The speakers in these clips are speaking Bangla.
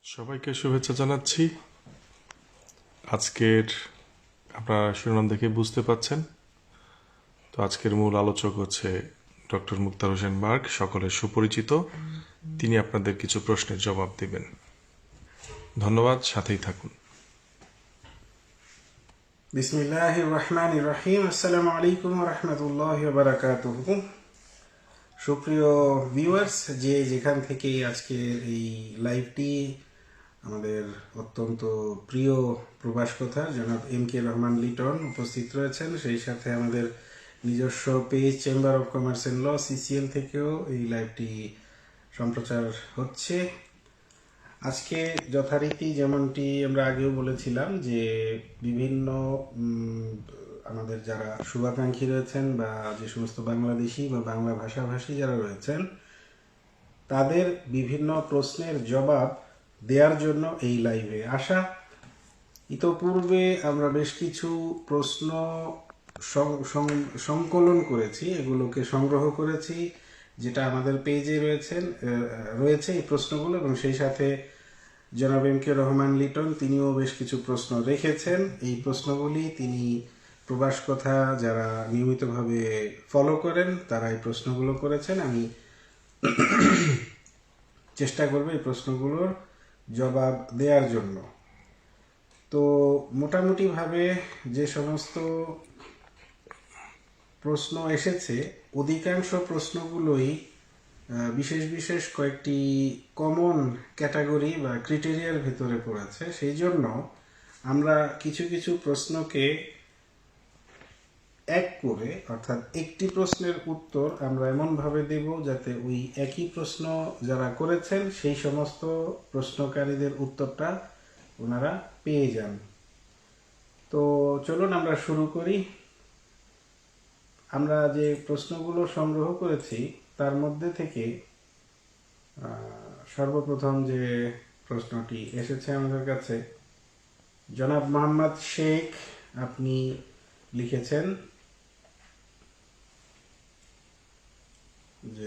সবাইকে শুভেচ্ছা জানাচ্ছি। আজকের আপনারা শিরোনাম দেখে বুঝতে পাচ্ছেন। তো আজকের মূল আলোচক হচ্ছে ডক্টর মুক্তার হোসেন বার্গ, সকলের সুপরিচিত। তিনি আপনাদের কিছু প্রশ্নের জবাব দেবেন। ধন্যবাদ, সাথেই থাকুন। বিসমিল্লাহির রহমানির রহিম। আসসালামু আলাইকুম ওয়া রাহমাতুল্লাহি ওয়া বারাকাতুহু। সুপ্রিয় ভিউয়ার্স, যে যেখান থেকে আজকে এই লাইভটি আমাদের অত্যন্ত প্রিয় প্রবাস কথা জনাব এম কে রহমান লিটন উপস্থিত রয়েছেন, সেই সাথে আমাদের নিজস্ব page chamber of commerce and ল সিসিএল থেকেও এই লাইভটি সম্প্রচার হচ্ছে। আজকে যথারীতি যেমনটি আমরা আগেও বলেছিলাম যে বিভিন্ন আমাদের যারা শুভাকাঙ্ক্ষী রয়েছেন বা যে সমস্ত বাংলাদেশি বা বাংলা ভাষাভাষী যারা রয়েছেন তাদের বিভিন্ন প্রশ্নের জবাব দেওয়ার জন্য এই লাইভে আসা। ইতোপূর্বে আমরা বেশ কিছু প্রশ্ন সংকলন করেছি, এগুলোকে সংগ্রহ করেছি, যেটা আমাদের পেজে রয়েছে এই প্রশ্নগুলো, এবং সেই সাথে জনাব এম কে রহমান লিটন তিনিও বেশ কিছু প্রশ্ন রেখেছেন। এই প্রশ্নগুলি তিনি প্রবাস কথা যারা নিয়মিতভাবে ফলো করেন তারা এই প্রশ্নগুলো করেছেন। আমি চেষ্টা করব এই প্রশ্নগুলোর জবাব দেওয়ার জন্য। তো মোটামুটিভাবে যে সমস্ত প্রশ্ন এসেছে অধিকাংশ প্রশ্নগুলোই বিশেষ বিশেষ কয়েকটি কমন ক্যাটাগরি বা ক্রিটেরিয়ার ভিতরে পড়েছে। সেই জন্য আমরা কিছু কিছু প্রশ্নকে এক করে, অর্থাৎ একটি প্রশ্নের উত্তর আমরা এমনভাবে দেব যাতে ওই একই প্রশ্ন যারা করেছেন সেই সমস্ত প্রশ্নকারীদের উত্তরটা ওনারা পেয়ে যান। তো চলুন আমরা শুরু করি। আমরা যে প্রশ্নগুলো সংগ্রহ করেছি তার মধ্যে থেকে সর্বপ্রথম যে প্রশ্নটি এসেছে আমাদের কাছে, জনাব মোহাম্মদ শেখ আপনি লিখেছেন যে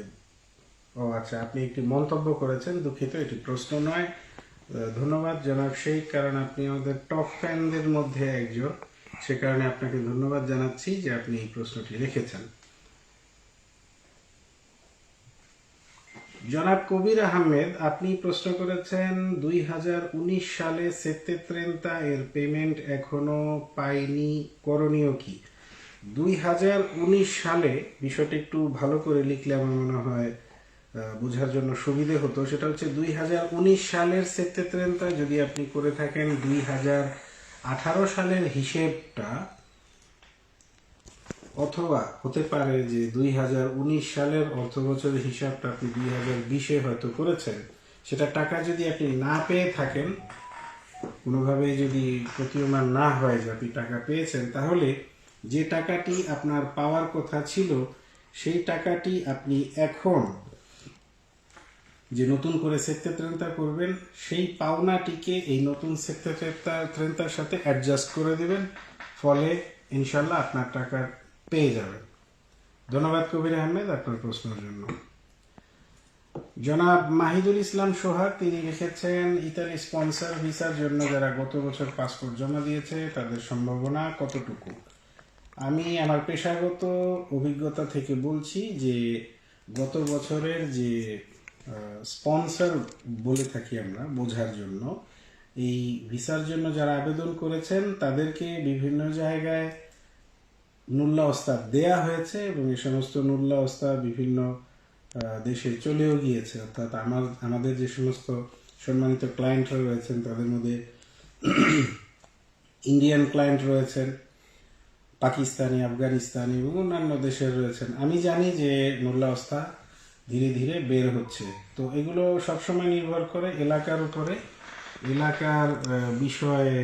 আচ্ছা, আপনি একটি মন্তব্য করেছেন, দুঃখিত, এটি প্রশ্ন নয়। ধন্যবাদ জনাব শেখ, কারণ আপনি আমাদের টপ ফ্যানদের মধ্যে একজন, সে কারণে আপনাকে ধন্যবাদ জানাচ্ছি যে আপনি এই প্রশ্নটি রেখেছেন। জনাব কবির আহমেদ আপনি প্রশ্ন করেছেন 2019 সালে সেপ্টেত্রেন্তা এর পেমেন্ট এখনো পাইনি, করণীয় কি? 2019 সালে বিষয়টা একটু ভালো করে লিখলে আমার মনে হয় বোঝার জন্য সুবিধে হতো। সেটা হচ্ছে 2019 সালের সেপ্টেত্রেন্তা যদি আপনি করে থাকেন 2018 সালের হিসেবটা, অথবা হতে পারে যে 2019 সালের অর্থ বছরের হিসাবটা আপনি 2020-এ হয়তো করেছেন, সেটা টাকা যদি আপনি না পেয়ে থাকেন, কোনোভাবে যদি প্রতীয়মান না হয় যে আপনি টাকা পেয়েছেন, তাহলে যে টাকাটি আপনার পাওয়ার কথা ছিল সেই টাকাটি আপনি এখন যে নতুন করে সেপ্টেত্রেন্তা করবেন সেই পাওনাটিকে এই নতুন সেপ্টেত্রেন্তার সাথে অ্যাডজাস্ট করে দেবেন, ফলে ইনশাল্লাহ আপনার টাকা পেয়ে যাবেন। ধন্যবাদ কবির আহমেদ আপনার প্রশ্নের জন্য। জনাব মাহিদুল ইসলাম সোহাগ তিনি লিখেছেন ইতালি স্পন্সর ভিসার জন্য যারা গত বছর পাসপোর্ট জমা দিয়েছে তাদের সম্ভাবনা কতটুকু? আমি আমার পেশাগত অভিজ্ঞতা থেকে বলছি যে গত বছরের যে স্পন্সর বলে থাকি আমরা বোঝার জন্য, এই ভিসার জন্য যারা আবেদন করেছেন তাদেরকে বিভিন্ন জায়গায় নুল্লা ওস্তাদ দেয়া হয়েছে এবং এই সমস্ত নুল্লা ওস্তাদ বিভিন্ন দেশে চলেও গিয়েছে। অর্থাৎ আমাদের যে সমস্ত সম্মানিত ক্লায়েন্টরা রয়েছেন তাদের মধ্যে ইন্ডিয়ান ক্লায়েন্ট রয়েছেন, পাকিস্তানি, আফগানিস্তানি এবং অন্যান্য দেশের রয়েছেন। আমি জানি যে নুল্লা ওস্তাদ ধীরে ধীরে বের হচ্ছে। তো এগুলো সবসময় নির্ভর করে এলাকার উপরে, এলাকার বিষয়ে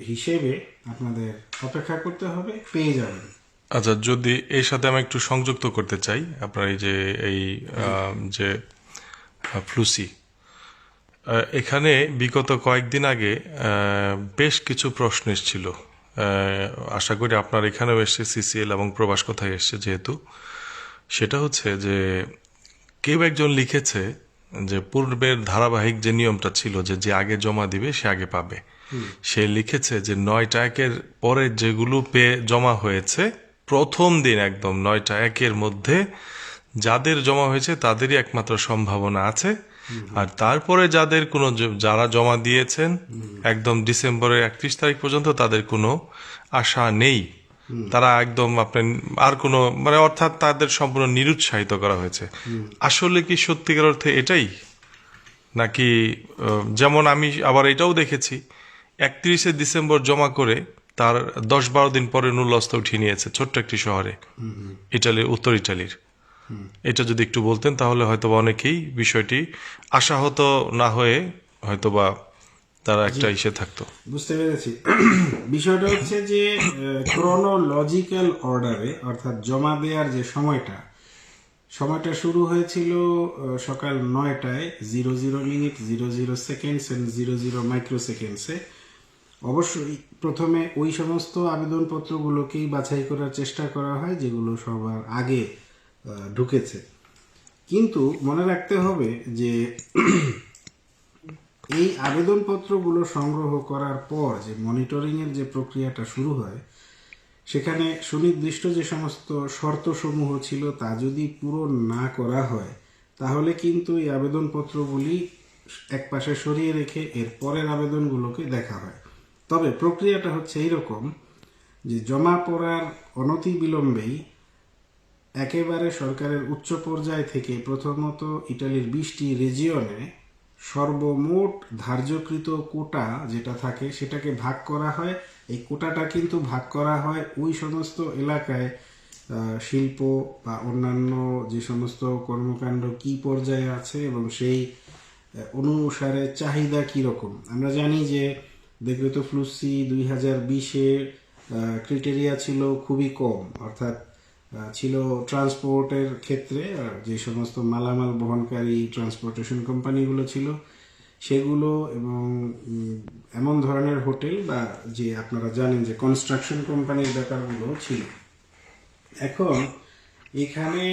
হিসেবে আপনাদের অপেক্ষা করতে হবে, পেয়ে যাবেন। আচ্ছা, যদি এর সাথে আমি একটু সংযুক্ত করতে চাই, আপনার এই যে ফ্লুসি, এখানে বিগত কয়েকদিন আগে বেশ কিছু প্রশ্ন এসেছিল। আশা করি আপনার এখানেও এসছে, সিসিএল এবং প্রবাস কথায় এসছে যেহেতু। সেটা হচ্ছে যে কেউ একজন লিখেছে যে পূর্বের ধারাবাহিক যে নিয়মটা ছিল যে যে আগে জমা দিবে সে আগে পাবে, সে লিখেছে যে 9টা 1-এর পরে যেগুলো পেয়ে জমা হয়েছে প্রথম দিন একদম 9টা 1-এর মধ্যে যাদের জমা হয়েছে তাদেরই একমাত্র সম্ভাবনা আছে। আর তারপরে যাদের কোনো যারা জমা দিয়েছেন একদম ডিসেম্বরের 31 তারিখ পর্যন্ত তাদের কোনো আশা নেই, তারা একদম আপনার আর কোনো মানে অর্থাৎ তাদের সম্পূর্ণ নিরুৎসাহিত করা হয়েছে। আসলে কি সত্যিকার অর্থে এটাই নাকি যেমন আমি আবার এটাও দেখেছি 31শে ডিসেম্বর জমা করে তার 10-12 দিন পরে নুলস্ত উঠিয়ে নিয়েছে ছোট্ট একটি শহরে, ইটালির উত্তর ইটালির। এটা যদি একটু বলতেন তাহলে হয়তোবা অনেকেই বিষয়টি আশাহত না হয়ে হয়তোবা তারা একটা ইসে থাকতো। বুঝতে পেরেছি। বিষয়টা হচ্ছে যে ক্রোনোলজিক্যাল অর্ডারে অর্থাৎ জমা দেওয়ার যে সময়টা শুরু হয়েছিল সকাল 9টায় 00 মিনিট 00 সেকেন্ডস এন্ড 00 মাইক্রোসেকেন্ডসে। অবশ্যই প্রথমে ওই সমস্ত আবেদনপত্রগুলোকেই বাছাই করার চেষ্টা করা হয় যেগুলো সবার আগে ঢুকেছে। কিন্তু মনে রাখতে হবে যে এই আবেদনপত্রগুলো সংগ্রহ করার পর যে মনিটরিংয়ের যে প্রক্রিয়াটা শুরু হয়, সেখানে সুনির্দিষ্ট যে সমস্ত শর্তসমূহ ছিল তা যদি পূরণ না করা হয় তাহলে কিন্তু এই আবেদনপত্রগুলি একপাশে সরিয়ে রেখে এর পরের আবেদনগুলোকে দেখা হয়। তবে প্রক্রিয়াটা হচ্ছে এইরকম যে জমা পড়ার অনতি বিলম্বেই একেবারে সরকারের উচ্চ পর্যায় থেকে প্রথমত ইটালির 20টি রেজিয়নে সর্বমোট ধার্যকৃত কোটা যেটা থাকে সেটাকে ভাগ করা হয়। এই কোটাটা কিন্তু ভাগ করা হয় ওই সমস্ত এলাকায় শিল্প বা অন্যান্য যে সমস্ত কর্মকাণ্ড কি পর্যায়ে আছে এবং সেই অনুসারে চাহিদা কীরকম। আমরা জানি যে দেখবেতো ফ্লুসি 2020-এ ক্রিটেরিয়া ছিল খুবই কম, অর্থাৎ ছিল ট্রান্সপোর্টের ক্ষেত্রে যে সমস্ত মালামাল বহনকারী ট্রান্সপোর্টেশন কোম্পানিগুলো ছিল সেগুলো এবং এমন ধরনের হোটেল বা যে আপনারা জানেন যে কনস্ট্রাকশন কোম্পানির ব্যাপারগুলো ছিল। এখন এখানে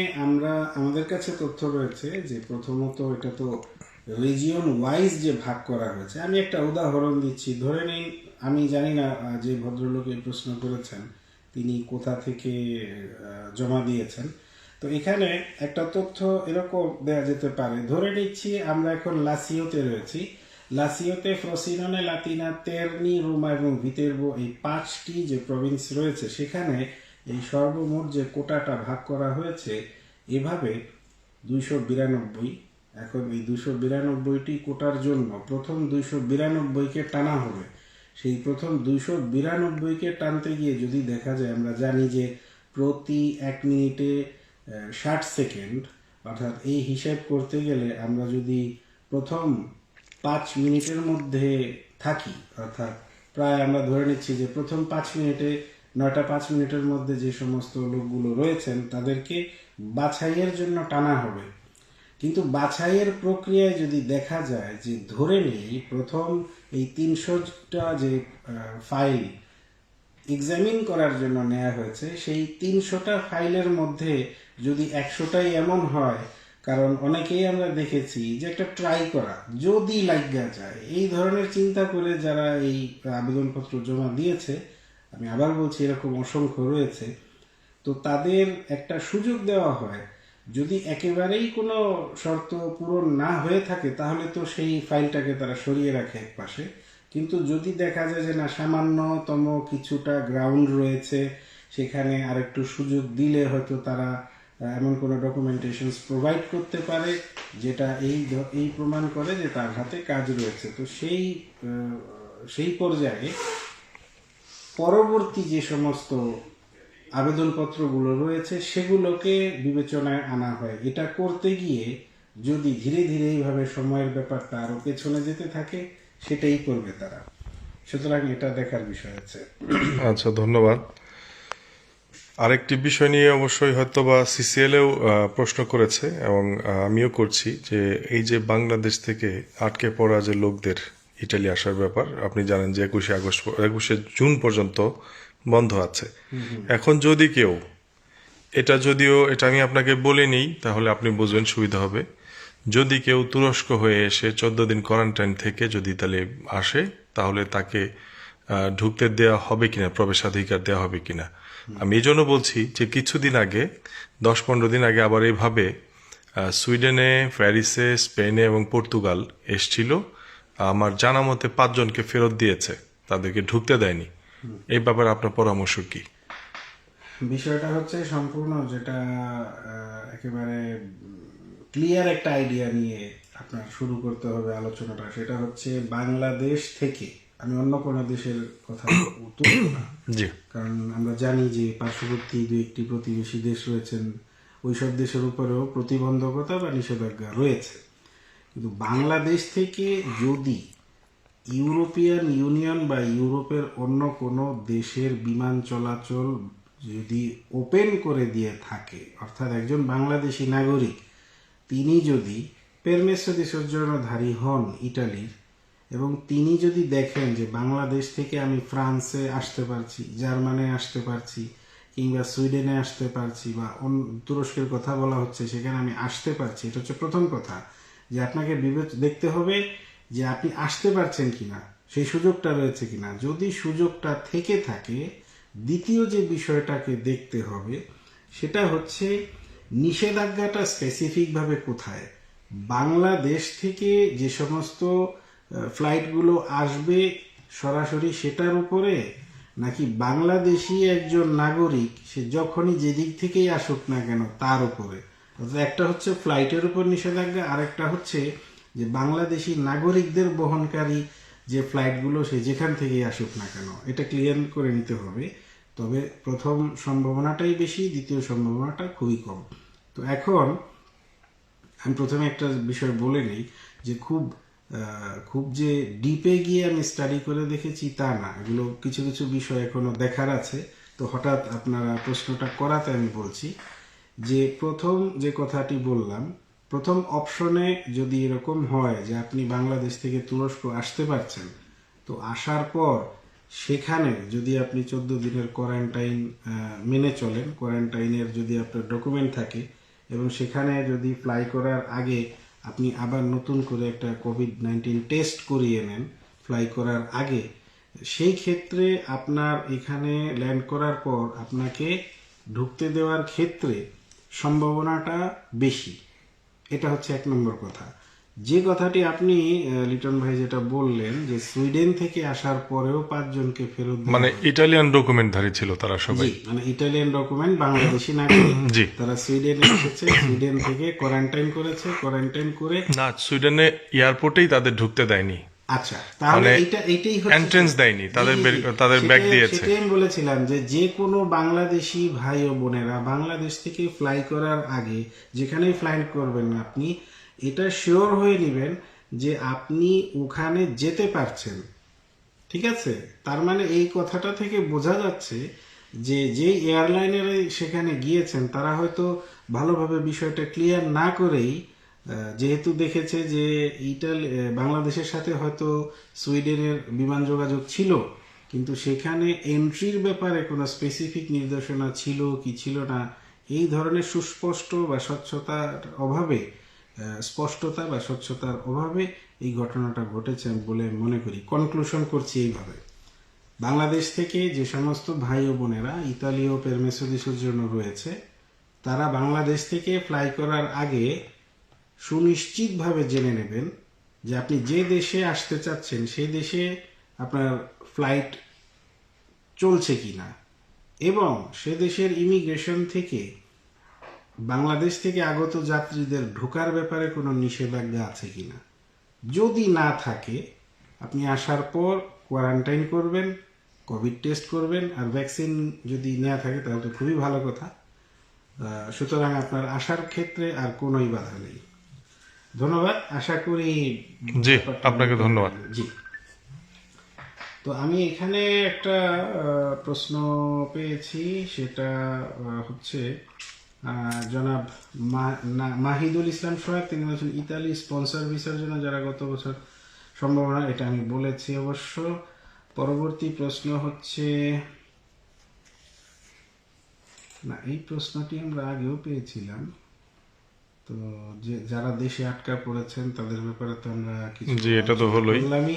আমাদের কাছে তথ্য রয়েছে যে প্রথমত এটা তো রিজিয়ন ওয়াইজ যে ভাগ করা হয়েছে। আমি একটা উদাহরণ দিচ্ছি, ধরে নিন আমি জানি না যে ভদ্রলোক এই প্রশ্ন করেছেন তিনি কোথা থেকে জমা দিয়েছেন। তো এখানে একটা তথ্য এরকম দেওয়া যেতে পারে, ধরে নিচ্ছি আমরা এখন লাসিওতে রয়েছি। লাসিওতে ফ্রোসিনোনে, লাতিনা, তেরনি, রোমা এবং ভিতেরবো এই 5টি যে প্রভিন্স রয়েছে সেখানে এই সর্বমোট যে কোটাটা ভাগ করা হয়েছে এভাবে 292। এখন এই 292টি কোটার জন্য প্রথম 292কে টানা হবে। সেই প্রথম 292কে টানতে গিয়ে যদি দেখা যায়, আমরা জানি যে প্রতি 1 মিনিটে 60 সেকেন্ড, অর্থাৎ এই হিসাব করতে গেলে আমরা যদি প্রথম 5 মিনিটের মধ্যে থাকি, অর্থাৎ প্রায় আমরা ধরে নিচ্ছি যে প্রথম 5 মিনিটে 9টা 5 মিনিটের মধ্যে যে সমস্ত লোকগুলো রয়েছেন তাদেরকে বাছাইয়ের জন্য টানা হবে। কিন্তু বাছাইয়ের প্রক্রিয়ায় যদি দেখা যায় যে ধরে নেই প্রথম এই 300টা যে ফাইল এক্সামিন করার জন্য নেওয়া হয়েছে, সেই 300টা ফাইলের মধ্যে যদি 100টাই এমন হয়, কারণ অনেকেই আমরা দেখেছি যে একটা ট্রাই করা যদি লাগা যায় এই ধরনের চিন্তা করে যারা এই আবেদনপত্র জমা দিয়েছে, আমি আবার বলছি এরকম অসংখ্য রয়েছে, তো তাদের একটা সুযোগ দেওয়া হয়। যদি একেবারেই কোনো শর্ত পূরণ না হয়ে থাকে তাহলে তো সেই ফাইলটাকে তারা সরিয়ে রাখে এক পাশে। কিন্তু যদি দেখা যায় যে না সামান্যতম কিছুটা গ্রাউন্ড রয়েছে, সেখানে আরেকটু সুযোগ দিলে হয়তো তারা এমন কোনো ডকুমেন্টেশনস প্রোভাইড করতে পারে যেটা এই প্রমাণ করে যে তার হাতে কাজ রয়েছে। তো সেই পর্যায়ে পরবর্তী যে সমস্ত আবেদনপত্রগুলো রয়েছে সেগুলোকে বিবেচনায় আনা হয়। এটা করতে গিয়ে যদি ধীরে ধীরে এইভাবে সময়ের ব্যাপারটা আরো পেছনে যেতে থাকে সেটাই করবে তারা। সুতরাং এটা দেখার বিষয় আছে। আচ্ছা, ধন্যবাদ। আরেকটি বিষয় নিয়ে অবশ্যই হয়তো বা সিসিএলও প্রশ্ন করেছে এবং আমিও করছি যে এই যে বাংলাদেশ থেকে আটকে পড়া যে লোকদের ইটালি আসার ব্যাপার, আপনি জানেন যে 21শে জুন পর্যন্ত বন্ধ আছে। এখন যদি কেউ এটা আমি আপনাকে বলে নিই তাহলে আপনি বুঝবেন সুবিধা হবে। যদি কেউ তুরস্ক হয়ে এসে 14 দিন কোয়ারেন্টাইন থেকে যদি তাহলে আসে, তাহলে তাকে ঢুকতে দেওয়া হবে কিনা, প্রবেশাধিকার দেওয়া হবে কিনা। আমি এই জন্য বলছি যে কিছুদিন আগে, 10-15 দিন আগে আবার এইভাবে সুইডেনে, প্যারিসে, স্পেনে এবং পর্তুগাল এসছিল। আমার জানা মতে 5 জনকে ফেরত দিয়েছে, তাদেরকে ঢুকতে দেয়নি। এই ব্যাপারে আপনার পরামর্শ কি? বিষয়টা হচ্ছে সম্পূর্ণ যেটা একেবারে ক্লিয়ার একটা আইডিয়া নিয়ে আপনার শুরু করতে হবে আলোচনাটা। সেটা হচ্ছে বাংলাদেশ থেকে, আমি অন্য কোনো দেশের কথা তুলব না, জি, কারণ আমরা জানি যে পার্শ্ববর্তী দু একটি প্রতিবেশী দেশ রয়েছেন, ওইসব দেশের উপরেও প্রতিবন্ধকতা বা নিষেধাজ্ঞা রয়েছে। কিন্তু বাংলাদেশ থেকে যদি ইউরোপিয়ান ইউনিয়ন বা ইউরোপের অন্য কোনো দেশের বিমান চলাচল যদি ওপেন করে দিয়ে থাকে, অর্থাৎ একজন বাংলাদেশি নাগরিক তিনি যদি পেরমেসো দি সজ্জর্নধারী হন ইটালির, এবং তিনি যদি দেখেন যে বাংলাদেশ থেকে আমি ফ্রান্সে আসতে পারছি, জার্মানে আসতে পারছি, কিংবা সুইডেনে আসতে পারছি, বা তুরস্কের কথা বলা হচ্ছে সেখানে আমি আসতে পারছি, এটা হচ্ছে প্রথম কথা। যে আপনাকে দেখতে হবে যে আপনি আসতে পারছেন কিনা, সেই সুযোগটা রয়েছে কিনা। যদি সুযোগটা থেকে থাকে, দ্বিতীয় যে বিষয়টাকে দেখতে হবে সেটা হচ্ছে নিষেধাজ্ঞাটা স্পেসিফিকভাবে কোথায়। বাংলাদেশ থেকে যে সমস্ত ফ্লাইটগুলো আসবে সরাসরি সেটার উপরে, নাকি বাংলাদেশি একজন নাগরিক সে যখনই যেদিক থেকেই আসুক না কেন তার উপরে। অর্থাৎ একটা হচ্ছে ফ্লাইটের উপর নিষেধাজ্ঞা, আরেকটা হচ্ছে যে বাংলাদেশি নাগরিকদের বহনকারী যে ফ্লাইটগুলো সে যেখান থেকেই আসুক না কেন, এটা ক্লিয়ার করে নিতে হবে। তবে প্রথম সম্ভাবনাটাই বেশি, দ্বিতীয় সম্ভাবনাটা খুবই কম। তো এখন আমি প্রথমে একটা বিষয় বলে নিই যে খুব যে ডিপে গিয়ে আমি স্টাডি করে দেখেছি তা না, এগুলো কিছু কিছু বিষয় এখনো দেখার আছে। তো হঠাৎ আপনারা প্রশ্নটা করাতে আমি বলছি যে প্রথম যে কথাটি বললাম, প্রথম অপশনে যদি এরকম হয় যে আপনি বাংলাদেশ থেকে তুরস্ক আসতে পারছেন, তো আসার পর সেখানে যদি আপনি 14 দিনের কোয়ারেন্টাইন মেনে চলেন, কোয়ারেন্টাইনের যদি আপনার ডকুমেন্ট থাকে, এবং সেখানে যদি ফ্লাই করার আগে আপনি আবার নতুন করে একটা কোভিড-19 টেস্ট করিয়ে নেন ফ্লাই করার আগে, সেই ক্ষেত্রে আপনার এখানে ল্যান্ড করার পর আপনাকে ঢুকতে দেওয়ার ক্ষেত্রে সম্ভাবনাটা বেশি। এটা হচ্ছে 1 নম্বর কথা। যে কথাটি আপনি লিটন ভাই যেটা বললেন যে সুইডেন থেকে আসার পরেও 5 জনকে ফেরত দেওয়া মানে হলো। ইটালিয়ান ডকুমেন্টধারী ছিল তারা সবাই। জি, মানে ইটালিয়ান ডকুমেন্ট, বাংলাদেশি নাগরিক, জি, তারা সুইডেনে এসেছে, সুইডেন থেকে কোয়ারেন্টাইন করেছে, কোয়ারেন্টাইন করে না, সুইডেনে এয়ারপোর্টেই তাদের ঢুকতে দেয়নি, আচ্ছা, তাহলে মানে এইটাই হচ্ছে এন্ট্রেন্স দেয়নি, তাদের জি, জি, তাদের ব্যাগ সেটাই দিয়েছে। আমি বলেছিলাম যে যে কোনো বাংলাদেশি ভাই ও বোনেরা বাংলাদেশ থেকে ফ্লাই করার আগে যেখানেই ফ্লাই করবেন আপনি এটা শিওর হয়ে নেবেন যে আপনি ওখানে যেতে পারছেন। ঠিক আছে, তার মানে এই কথাটা থেকে বোঝা যাচ্ছে যে যে এয়ারলাইনের সেখানে গিয়েছেন তারা হয়তো ভালোভাবে বিষয়টা ক্লিয়ার না করেই, যেহেতু দেখেছে যে বাংলাদেশের সাথে হয়তো সুইডেনের বিমান যোগাযোগ ছিল, কিন্তু সেখানে এন্ট্রির ব্যাপারে কোনো স্পেসিফিক নির্দেশনা ছিল কি ছিল না, এই ধরনের সুস্পষ্ট বা স্পষ্টতা বা স্বচ্ছতার অভাবে এই ঘটনাটা ঘটেছে বলে মনে করি। কনক্লুশন করছি এইভাবে, বাংলাদেশ থেকে যে সমস্ত ভাই ও বোনেরা ইতালীয় পেরমেসো দি সজ্জর্নো রয়েছে, তারা বাংলাদেশ থেকে ফ্লাই করার আগে সুনিশ্চিতভাবে জেনে নেবেন যে আপনি যে দেশে আসতে চাচ্ছেন সেই দেশে আপনার ফ্লাইট চলছে কিনা, এবং সে দেশের ইমিগ্রেশন থেকে বাংলাদেশ থেকে আগত যাত্রীদের ঢোকার ব্যাপারে কোনো নিষেধাজ্ঞা আছে কিনা। যদি না থাকে, আপনি আসার পর কোয়ারেন্টাইন করবেন, কোভিড টেস্ট করবেন, আর ভ্যাকসিন যদি নেওয়া থাকে তাহলে তো খুবই ভালো কথা। সুতরাং আপনার আসার ক্ষেত্রে আর কোনোই বাধা নেই। ধন্যবাদ, আশা করি জি, ব্যাপারটা আপনাকে ধন্যবাদ। জি। তো আমি এখানে একটা প্রশ্ন পেয়েছি, সেটা হচ্ছে জনাব মাহিদুল ইসলাম সোহেব, তিনি বলছেন ইতালি স্পন্সর ভিসার জন্য যারা গত বছর সম্ভাবনা, এটা আমি বলেছি অবশ্য। পরবর্তী প্রশ্ন হচ্ছে, না এই প্রশ্নটি আমরা আগেও পেয়েছিলাম, তো তো যে যারা দেশে আটকা পড়েছেন তাদের ব্যাপারে তো আমরা কিছু জি, এটা তো হলোই। বললামই।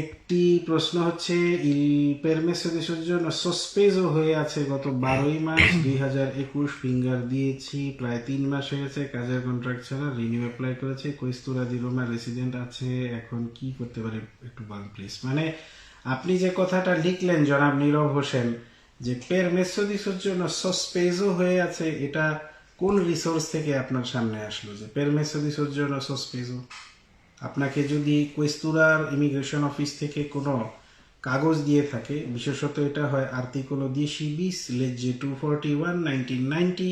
একটি প্রশ্ন হচ্ছে, ইল permesso di soggiorno sospeso হয়ে আছে গত 12ই মার্চ 2021, ফিঙ্গার দিয়েছি, প্রায় 3 মাস হয়ে গেছে, কাজের কন্ট্রাক্ট ছাড়া, রিনিউ অ্যাপ্লাই করেছে, কোয়েস্তুরা দি রোমা রেসিডেন্ট আছে, এখন কি করতে পারে একটু বলেন প্লিজ। মানে আপনি যে কথাটা লিখলেন জনাব নীরব হোসেন, যে permesso di soggiorno sospeso হয়ে আছে, এটা কোন রিসোর্স থেকে আপনার সামনে আসলো যে permesso di soggiorno sospeso? আপনাকে যদি কোয়েস্তুরার ইমিগ্রেশন অফিস থেকে কোনো কাগজ দিয়ে থাকে, বিশেষত এটা হয় আর্টিকল 10bis legge 241 1990,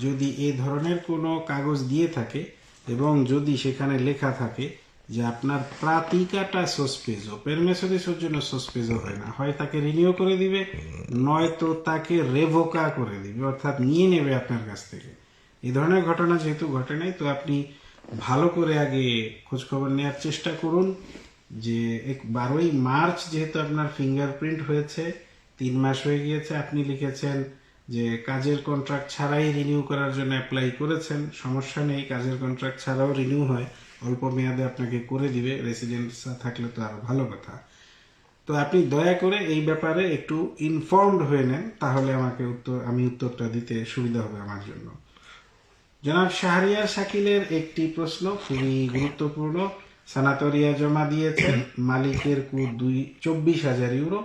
যদি এই ধরনের কোনো কাগজ দিয়ে থাকে এবং যদি সেখানে লেখা থাকে যে আপনার প্রাতিকাটা সসপেজো, permesso di soggiorno sospeso হয় না, হয় তাকে রিনিউ করে দিবে, নয়তো তাকে রেভোকা করে দিবে, অর্থাৎ নিয়ে নেবে আপনার কাছ থেকে। এই ধরনের ঘটনা যেহেতু ঘটে নাই, তো আপনি ভালো করে আগে খোঁজখবর নেওয়ার চেষ্টা করুন যে 12ই মার্চ যেহেতু আপনার ফিঙ্গারপ্রিন্ট হয়েছে, 3 মাস হয়ে গিয়েছে, আপনি লিখেছেন যে কাজের কন্ট্রাক্ট ছাড়াই রিনিউ করার জন্য অ্যাপ্লাই করেছেন, সমস্যা নেই, কাজের কন্ট্রাক্ট ছাড়াও রিনিউ হয়, অল্প মেয়াদে আপনাকে করে দিবে, রেসিডেন্স থাকলে তো আরো ভালো কথা। তো আপনি দয়া করে এই ব্যাপারে একটু ইনফর্মড হয়ে নেন, তাহলে আমি উত্তরটা দিতে সুবিধা হবে আমার জন্য। জনাব শাহরিয়ার শাকিলের একটি প্রশ্ন খুবই গুরুত্বপূর্ণ। সানাতরিয়া জমা দিয়েছেন, মালিকের কুদ 24,000 ইউরো,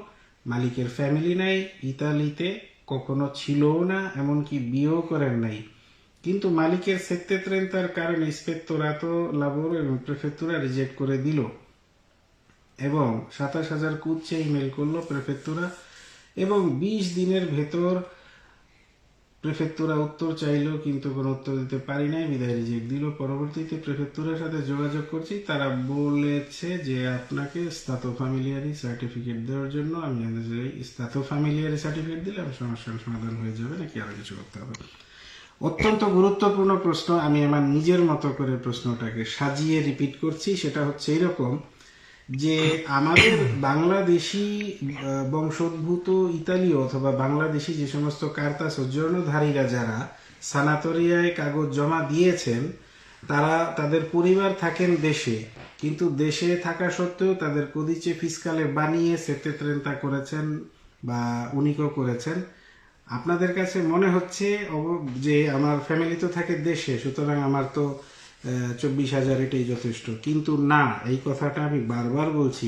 মালিকের ফ্যামিলি নাই, ইতালিতে কখনো ছিলও না, এমনকি বিয়েও করেন নাই, কিন্তু মালিকের সেত্তেত্রেন্তার কারণে ইন্সপেক্টরাতো লাবোর এবং প্রেফেক্তুরা রিজেক্ট করে দিল এবং 27,000 কুদ চেয়ে ইমেল করলো প্রেফেক্তুরা, এবং 20 দিনের ভেতর প্রেফেক্তুরা উত্তর চাইলো কিন্তু কোনো উত্তর দিতে পারি নাই, বিদায় রিজেক্ট দিল। পরবর্তীতে প্রেফেক্তুরার সাথে যোগাযোগ করছি, তারা বলেছে যে আপনাকে স্তাতো ফ্যামিলিয়ারি সার্টিফিকেট দেওয়ার জন্য। আমি জানতে চাই স্তাতো ফ্যামিলিয়ারি সার্টিফিকেট দিলে সমস্যার সমাধান হয়ে যাবে নাকি আরো কিছু করতে হবে? অত্যন্ত গুরুত্বপূর্ণ প্রশ্ন। আমি আমার নিজের মতো করে প্রশ্নটাকে সাজিয়ে রিপিট করছি। সেটা হচ্ছে এরকম যে আমাদের বাংলাদেশি বংশোদ্ভূত ইতালীয় অথবা বাংলাদেশি যে সমস্ত কার্তা সৌজন্যধারীরা যারা সানাতরিয়ায় কাগজ জমা দিয়েছেন, তারা তাদের পরিবার থাকেন দেশে, কিন্তু দেশে থাকা সত্ত্বেও তাদের কদিচে ফিসকালে বানিয়ে সেত্তেত্রেন্তা করেছেন বা উনিকো করেছেন। আপনাদের কাছে মনে হচ্ছে যে আমার ফ্যামিলি তো থাকে দেশে, সুতরাং আমার তো 24,000 এটাই যথেষ্ট, কিন্তু না, এই কথাটা আমি বারবার বলছি।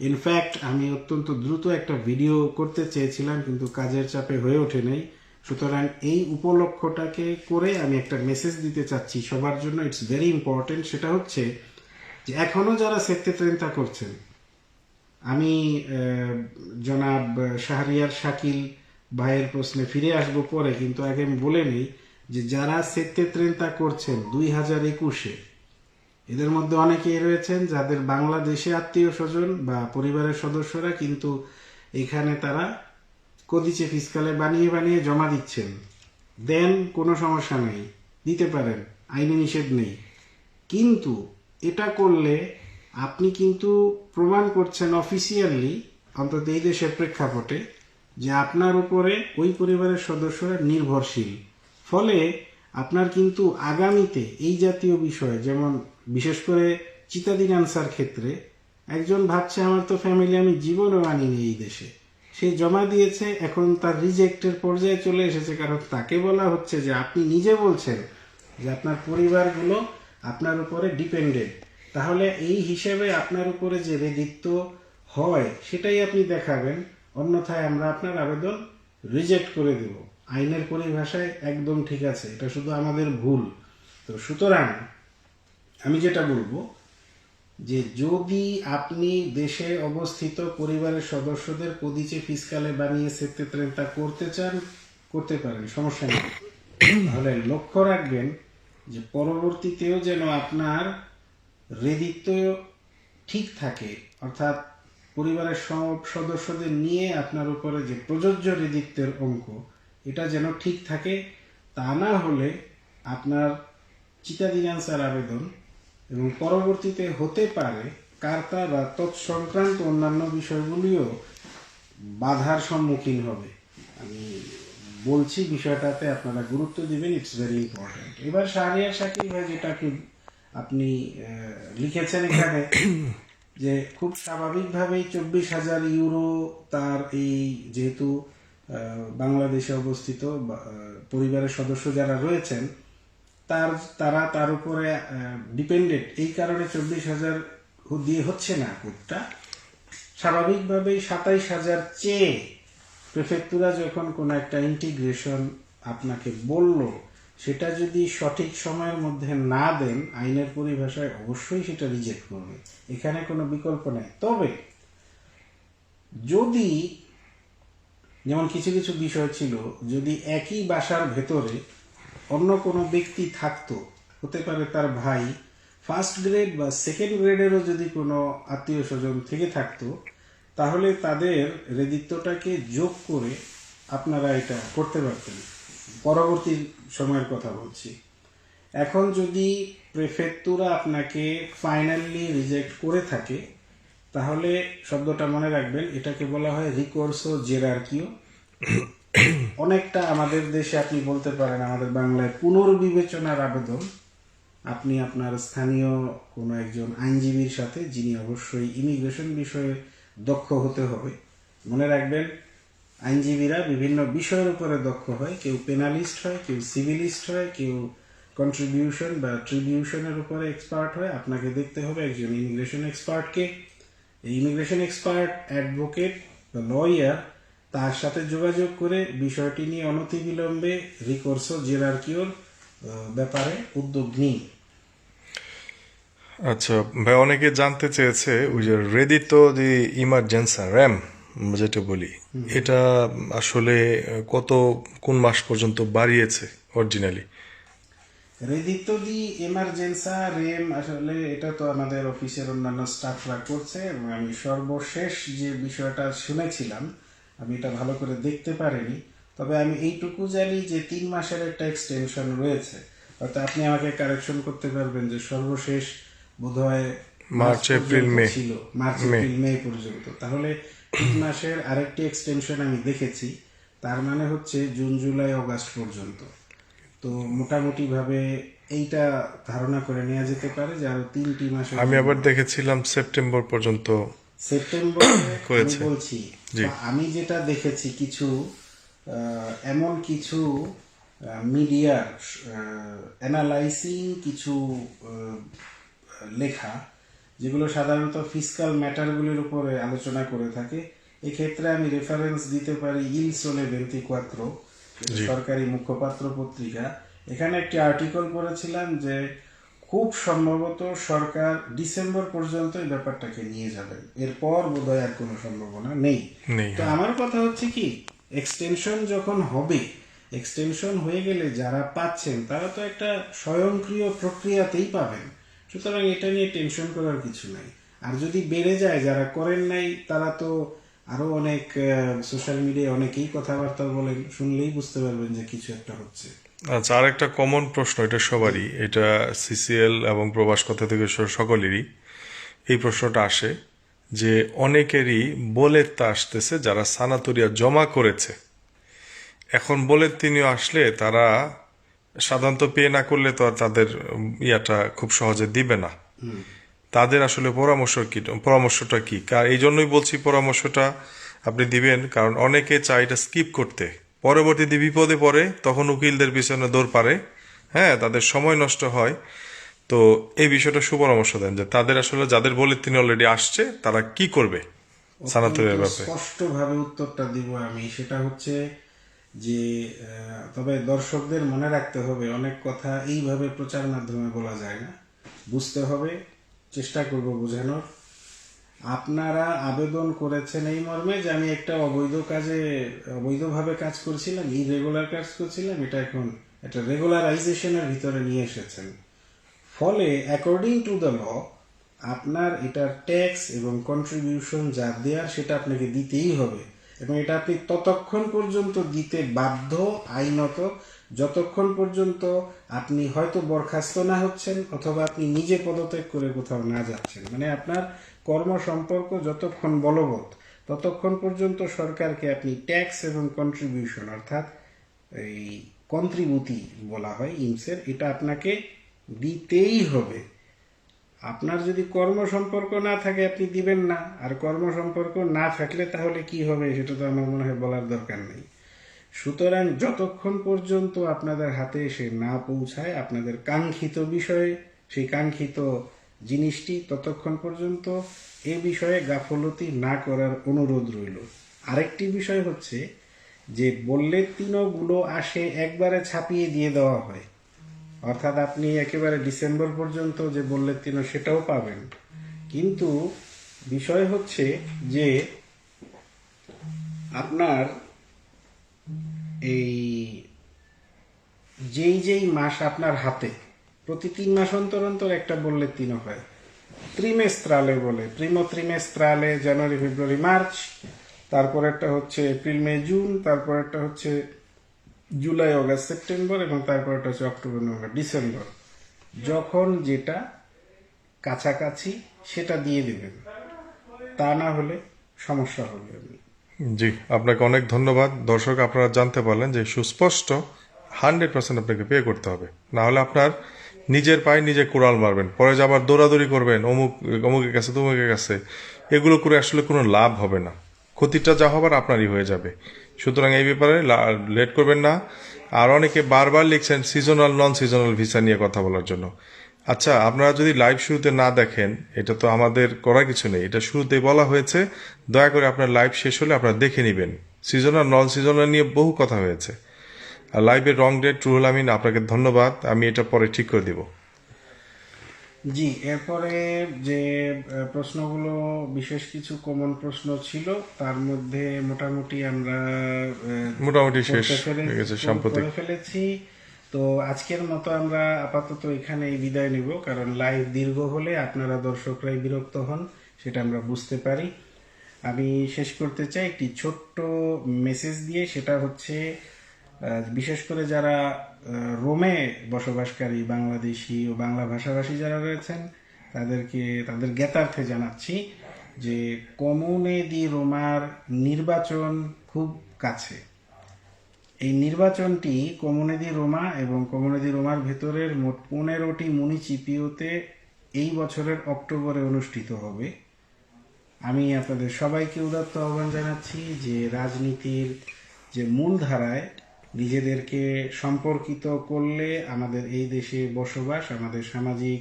ইনফ্যাক্ট আমি অত্যন্ত দ্রুত একটা ভিডিও করতে চেয়েছিলাম, কিন্তু কাজের চাপে হয়ে ওঠে নাই। সুতরাং এই উপলক্ষটাকে করে আমি একটা মেসেজ দিতে চাচ্ছি সবার জন্য, ইটস ভেরি ইম্পর্টেন্ট। সেটা হচ্ছে যে এখনো যারা সেত্তেত্রেন্তা করছেন, আমি জনাব শাহরিয়ার শাকিল ভাইয়ের প্রশ্নে ফিরে আসবো পরে, কিন্তু আগে আমি বলে নিই যে যারা সেত্তেত্রেন্তা করছেন 2021-এ, এদের মধ্যে অনেকেই রয়েছেন যাদের বাংলাদেশে আত্মীয় স্বজন বা পরিবারের সদস্যরা, কিন্তু এখানে তারা কদিচে ফিসকালে বানিয়ে বানিয়ে জমা দিচ্ছেন। দেন কোনো সমস্যা নেই, দিতে পারেন, আইনি নিষেধ নেই, কিন্তু এটা করলে আপনি কিন্তু প্রমাণ করছেন অফিসিয়ালি, অন্তত এই দেশের প্রেক্ষাপটে, যে আপনার উপরে ওই পরিবারের সদস্যরা নির্ভরশীল। ফলে আপনার কিন্তু আগামীতে এই জাতীয় বিষয়, যেমন বিশেষ করে চিতাদিন আনসার ক্ষেত্রে, একজন ভাবছে আমার তো ফ্যামিলি, আমি জীবনও আনিনি এই দেশে, সে জমা দিয়েছে, এখন তার রিজেক্টের পর্যায়ে চলে এসেছে, কারণ তাকে বলা হচ্ছে যে আপনি নিজে বলছেন যে আপনার পরিবারগুলো আপনার উপরে ডিপেন্ডেন্ট, তাহলে এই হিসেবে আপনার উপরে যে রেদিত্ব হয় সেটাই আপনি দেখাবেন, অন্যথায় আমরা আপনার আবেদন রিজেক্ট করে দেব। আইনের পরিভাষায় একদম ঠিক আছে, এটা শুধু আমাদের ভুল। তো সুতরাং আমি যেটা বলবো যে যদি আপনি দেশে অবস্থিত পরিবারের সদস্যদের কদিচে ফিসকালে বানিয়ে সেত্তেত্রেন্তা করতে চান, করতে পারেন, সমস্যা নেই। তাহলে লক্ষ্য রাখবেন যে পরবর্তীতেও যেন আপনার রেদিত্ব ঠিক থাকে, অর্থাৎ পরিবারের সব সদস্যদের নিয়ে আপনার উপরে যে প্রযোজ্য রেদিত্বের অঙ্ক, এটা যেন ঠিক থাকে। তা না হলে আপনার চিতাদিন আনসার আবেদন এবং পরবর্তীতে হতে পারে কার্তা বা তৎসংক্রান্ত অন্যান্য বিষয়গুলিও বাধার সম্মুখীন হবে। আমি বলছি বিষয়টাতে আপনারা গুরুত্ব দিবেন, ইটস ভেরি ইম্পর্টেন্ট। এবার শাহরিয়ার শাকিল ভাই যেটা আপনি লিখেছেন এখানে যে খুব স্বাভাবিকভাবেই 24,000 ইউরো তার এই যেহেতু বাংলাদেশে অবস্থিত পরিবারের সদস্য যারা রয়েছেন তারা তার উপরে ডিপেন্ডেন্ট, এই কারণে 24,000 দিয়ে হচ্ছে না কোডটা। স্বাভাবিকভাবেই 27,000 চেয়ে প্রেফেক্টুরা যখন কোনো একটা ইন্টিগ্রেশন আপনাকে বলল, সেটা যদি সঠিক সময়ের মধ্যে না দেন আইনের পরিভাষায় অবশ্যই সেটা রিজেক্ট করবে, এখানে কোনো বিকল্প নেই। তবে যদি যেমন কিছু কিছু বিষয় ছিল, যদি একই বাসার ভেতরে অন্য কোনো ব্যক্তি থাকতো, হতে পারে তার ভাই, ফার্স্ট গ্রেড বা সেকেন্ড গ্রেডেরও যদি কোনো আত্মীয় স্বজন থেকে থাকতো, তাহলে তাদের রেদিত্বটাকে যোগ করে আপনারা এটা করতে পারতেন। পরবর্তী সময়ের কথা বলছি। এখন যদি প্রেফেক্টুরা আপনাকে ফাইনালি রিজেক্ট করে থাকে, তাহলে শব্দটা মনে রাখবেন, এটাকে বলা হয় রিকোর্সো জেরার্কিও। অনেকটা আমাদের দেশে আপনি বলতে পারেন আমাদের বাংলায় পুনর্বিবেচনার আবেদন। আপনি আপনার স্থানীয় কোনো একজন আইনজীবীর সাথে, যিনি অবশ্যই ইমিগ্রেশন বিষয়ে দক্ষ হতে হবে। মনে রাখবেন, আইনজীবীরা বিভিন্ন বিষয়ের উপরে দক্ষ হয়, কেউ পেনালিস্ট হয়, কেউ সিভিলিস্ট হয়, কেউ কন্ট্রিবিউশন বা ট্রিবিউশনের উপরে এক্সপার্ট হয়। আপনাকে দেখতে হবে একজন ইমিগ্রেশন এক্সপার্টকে। এই ইমিগ্রেশন এক্সপার্ট, অ্যাডভোকেট বা লয়ার, তার সাথে যোগাযোগ করে বিষয়টি নিয়ে অনতিবিলম্বে রিকোর্সো জেরার্কিওর ব্যাপারে উদ্যোগ নিন। আচ্ছা ভাই, অনেকে জানতে চেয়েছে ওই যে রেদিত যে ইমার্জেন্সা র্যাম যেটা বলি, এটা আসলে কোন মাস পর্যন্ত বাড়িয়েছে অরিজিনালি? রেদিত্ব দি এমার্জেন্সা রেম, আসলে এটা তো আমাদের অফিসের অন্যান্য স্টাফরা করছে, এবং আমি সর্বশেষ যে বিষয়টা শুনেছিলাম, আমি এটা ভালো করে দেখতে পারিনি, তবে আমি এইটুকু জানি যে 3 মাসের একটা এক্সটেনশন রয়েছে। হয়তো আপনি আমাকে কারেকশন করতে পারবেন যে সর্বশেষ বোধহয় মার্চ, এপ্রিল, পর্যন্ত মে। ছিল, মার্চ এপ্রিল মে পর্যন্ত। তাহলে 3 মাসের আরেকটি এক্সটেনশন আমি দেখেছি, তার মানে হচ্ছে জুন জুলাই অগাস্ট পর্যন্ত। তো মোটামুটি ভাবে এইটা ধারণা করে নেওয়া যেতে পারে যে আরো 3টি মাসের আমি জন্য। আবার দেখেছিলাম সেপ্টেম্বর পর্যন্ত সেপ্টেম্বরে আমি করেছে। বলছি, জি। বা আমি যেটা দেখেছি কিছু এমন কিছু মিডিয়ার অ্যানালাইসিং কিছু লেখা, যেগুলো সাধারণত ফিসকাল ম্যাটারগুলির উপরে আলোচনা করে থাকে। এক্ষেত্রে আমি রেফারেন্স দিতে পারি ইল সোলে 24, সরকারি মুখপাত্র পত্রিকা। এখানে একটি আর্টিকেল পড়েছিলাম যে খুব সম্ভবত সরকার ডিসেম্বর পর্যন্ত এই ব্যাপারটাকে নিয়ে যাবেন, এরপর বোধহয় আর কোনো সম্ভাবনা নেই। নেই, তো আমার কথা হচ্ছে কি, এক্সটেনশন যখন হবে, এক্সটেনশন হয়ে গেলে যারা পাচ্ছেন তারা তো একটা স্বয়ংক্রিয় প্রক্রিয়াতেই পাবেন, সুতরাং এটা নিয়ে টেনশন করার কিছু নাই। আর যদি বেড়ে যায়, যারা করেন নাই তারা তো আরো অনেক সোশ্যাল মিডিয়ায় অনেকেই কথাবার্তা বলেন, শুনলেই বুঝতে পারবেন যে কিছু একটা হচ্ছে। আচ্ছা, আর একটা কমন প্রশ্ন, এটা সবারই, এটা সিসিএল এবং প্রবাস কথা থেকে সকলেরই এই প্রশ্নটা আসে যে অনেকেরই বোলেত্তা আসতেছে যারা সানাতরিয়া জমা করেছে। এখন তিনিও আসলে তারা সাধারণত পে না করলে তো আর তাদের ইয়াটা খুব সহজে দিবে না। তাদের আসলে পরামর্শটা কি? এই জন্যই বলছি পরামর্শটা আপনি দিবেন, কারণ অনেকে চায় এটা স্কিপ করতে, পরবর্তীতে বিপদে পড়ে, তখন উকিলদের পিছনে দৌড় পারে, হ্যাঁ, তাদের সময় নষ্ট হয়। তো এই বিষয়টা সুপরামর্শ দেন যে তাদের আসলে যাদের তিনি অলরেডি আসছে তারা কি করবে সানাতরিয়ার ব্যাপারে। স্পষ্টভাবে উত্তরটা দিব আমি, সেটা হচ্ছে যে তবে দর্শকদের মনে রাখতে হবে, অনেক কথা এইভাবে প্রচার মাধ্যমে বলা যায় না, বুঝতে হবে, চেষ্টা করব বোঝানোর। আপনারা আবেদন করেছেন এই মর্মে যে আমি একটা অবৈধভাবে কাজ করছিলাম, ইরেগুলার কাজ করছিলাম, এটা এখন একটা রেগুলারাইজেশনের ভিতরে নিয়ে এসেছেন। ফলে অ্যাকর্ডিং টু দ্য ল আপনার এটার ট্যাক্স এবং কন্ট্রিবিউশন যা দেওয়ার সেটা আপনাকে দিতেই হবে, এবং এটা আপনি ততক্ষণ পর্যন্ত দিতে বাধ্য আইনত যতক্ষণ পর্যন্ত আপনি হয়তো বরখাস্ত না হচ্ছেন, অথবা আপনি নিজে পদত্যাগ করে কোথাও না যাচ্ছেন। মানে আপনার কর্ম সম্পর্ক যতক্ষণ বলবৎ, ততক্ষণ পর্যন্ত সরকারকে আপনি ট্যাক্স এবং কন্ট্রিবিউশন অর্থাৎ এই কন্ট্রিবিউটি বলা হয় ইমসের, এটা আপনাকে দিতেই হবে। আপনার যদি কর্ম সম্পর্ক না থাকে আপনি দিবেন না, আর কর্ম সম্পর্ক না থাকলে তাহলে কি হবে সেটা তো আমার মনে হয় বলার দরকার নেই। সুতরাং যতক্ষণ পর্যন্ত আপনাদের হাতে এসে না পৌঁছায় আপনাদের কাঙ্ক্ষিত বিষয়ে, সেই কাঙ্ক্ষিত জিনিসটি, ততক্ষণ পর্যন্ত এ বিষয়ে গাফলতি না করার অনুরোধ রইল। আরেকটি বিষয় হচ্ছে যে বললে তিনগুলো আসে একবারে ছাপিয়ে দিয়ে দেওয়া হয়, অর্থাৎ আপনি একেবারে ডিসেম্বর পর্যন্ত যে বললে তিন সেটাও পাবেন। কিন্তু বিষয় হচ্ছে যে আপনার এই যেই মাস আপনার হাতে, প্রতি 3 মাস অন্তর অন্তর একটা বললে তিন হয়, ত্রিমেস্ত্রালে বলে, প্রিমো ত্রিমেস্ত্রালে জানুয়ারি ফেব্রুয়ারি মার্চ, তারপর একটা হচ্ছে এপ্রিল মে জুন, তারপর একটা হচ্ছে জুলাই অগাস্ট সেপ্টেম্বর, এবং তারপর একটা হচ্ছে অক্টোবর নভেম্বর ডিসেম্বর। যখন যেটা কাছাকাছি সেটা দিয়ে দেবেন, তা না হলে সমস্যা হবে। জি, আপনাকে অনেক ধন্যবাদ। দর্শক, আপনারা জানতে পারলেন যে সুস্পষ্ট 100% আপনাকে পে করতে হবে, না হলে আপনার নিজের পায়ে নিজে কোড়াল মারবেন, পরে যে আবার দৌড়াদৌড়ি করবেন অমুকের কাছে তমুকের কাছে, এগুলো করে আসলে কোনো লাভ হবে না, ক্ষতিটা যা হবার আপনারই হয়ে যাবে। সুতরাং এই ব্যাপারে লেট করবেন না। আর অনেকে বারবার লিখছেন সিজনাল নন সিজনাল ভিসা নিয়ে কথা বলার জন্য। আচ্ছা, আপনারা যদি লাইভ শুরুতে না দেখেন, এটা তো আমাদের করার কিছু নেই, এটা শুরুতে বলা হয়েছে, দয়া করে আপনার লাইভ শেষ হলে আপনারা দেখে নেবেন। সিজনাল নন সিজনাল নিয়ে বহু কথা হয়েছে। আর লাইভের রং ডেট রুহুল আমিন, আপনাকে ধন্যবাদ, আমি এটা পরে ঠিক করে দিব। জি, এরপরে যে প্রশ্নগুলো বিশেষ কিছু কমন প্রশ্ন ছিল, তার মধ্যে মোটামুটি আমরা মোটামুটি শেষ করতে হয়ে গেছে করে সাম্প্রতিক। ফেলেছি। তো আজকের মতো আমরা আপাতত এখানেই বিদায় নিব, কারণ লাইভ দীর্ঘ হলে আপনারা দর্শকরাই বিরক্ত হন, সেটা আমরা বুঝতে পারি। আমি শেষ করতে চাই একটি ছোট্ট মেসেজ দিয়ে, সেটা হচ্ছে বিশেষ করে যারা রোমে বসবাসকারী বাংলাদেশি ও বাংলা ভাষাভাষী যারা রয়েছেন, তাদেরকে তাদের জ্ঞাতার্থে জানাচ্ছি যে কমুনে দি রোমার নির্বাচন খুব কাছে। এই নির্বাচনটি কমুনে দি রোমা এবং কমুনে দি রোমার ভেতরের মোট 15টি মুনিচিপিওতে এই বছরের অক্টোবরে অনুষ্ঠিত হবে। আমি আপনাদের সবাইকে উদাত্ত আহ্বান জানাচ্ছি যে রাজনীতির যে মূলধারায় নিজেদেরকে সম্পর্কিত করলে আমাদের এই দেশে বসবাস, আমাদের সামাজিক,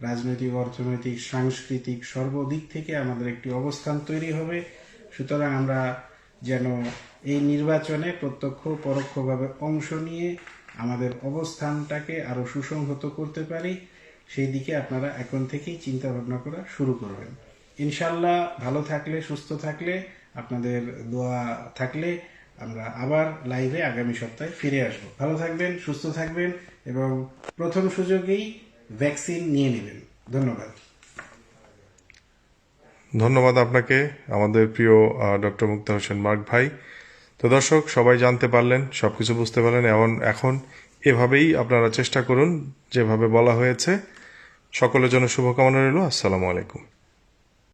রাজনৈতিক, অর্থনৈতিক, সাংস্কৃতিক সর্বদিক থেকে আমাদের একটি অবস্থান তৈরি হবে। সুতরাং আমরা যেন এই নির্বাচনে প্রত্যক্ষ পরোক্ষভাবে অংশ নিয়ে আমাদের অবস্থানটাকে আরো সুসংহত করতে পারি, সেই দিকে আপনারা এখন থেকেই চিন্তা ভাবনা করা শুরু করবেন। ইনশাল্লাহ ভালো থাকলে, সুস্থ থাকলে, আপনাদের দোয়া থাকলে আমরা আবার লাইভে আগামী সপ্তাহে ফিরে আসবো। ভালো থাকবেন, সুস্থ থাকবেন, এবং প্রথম সুযোগেই ভ্যাকসিন নিয়ে নেবেন। ধন্যবাদ। ধন্যবাদ আপনাকে, আমাদের প্রিয় ডক্টর মুক্তা হোসেন মার্ক ভাই। তো দর্শক, সবাই জানতে পারলেন, সবকিছু বুঝতে পারলেন। এখন এভাবেই আপনারা চেষ্টা করুন যেভাবে বলা হয়েছে। সকলের জন্য শুভকামনা রইল। আসসালামু আলাইকুম।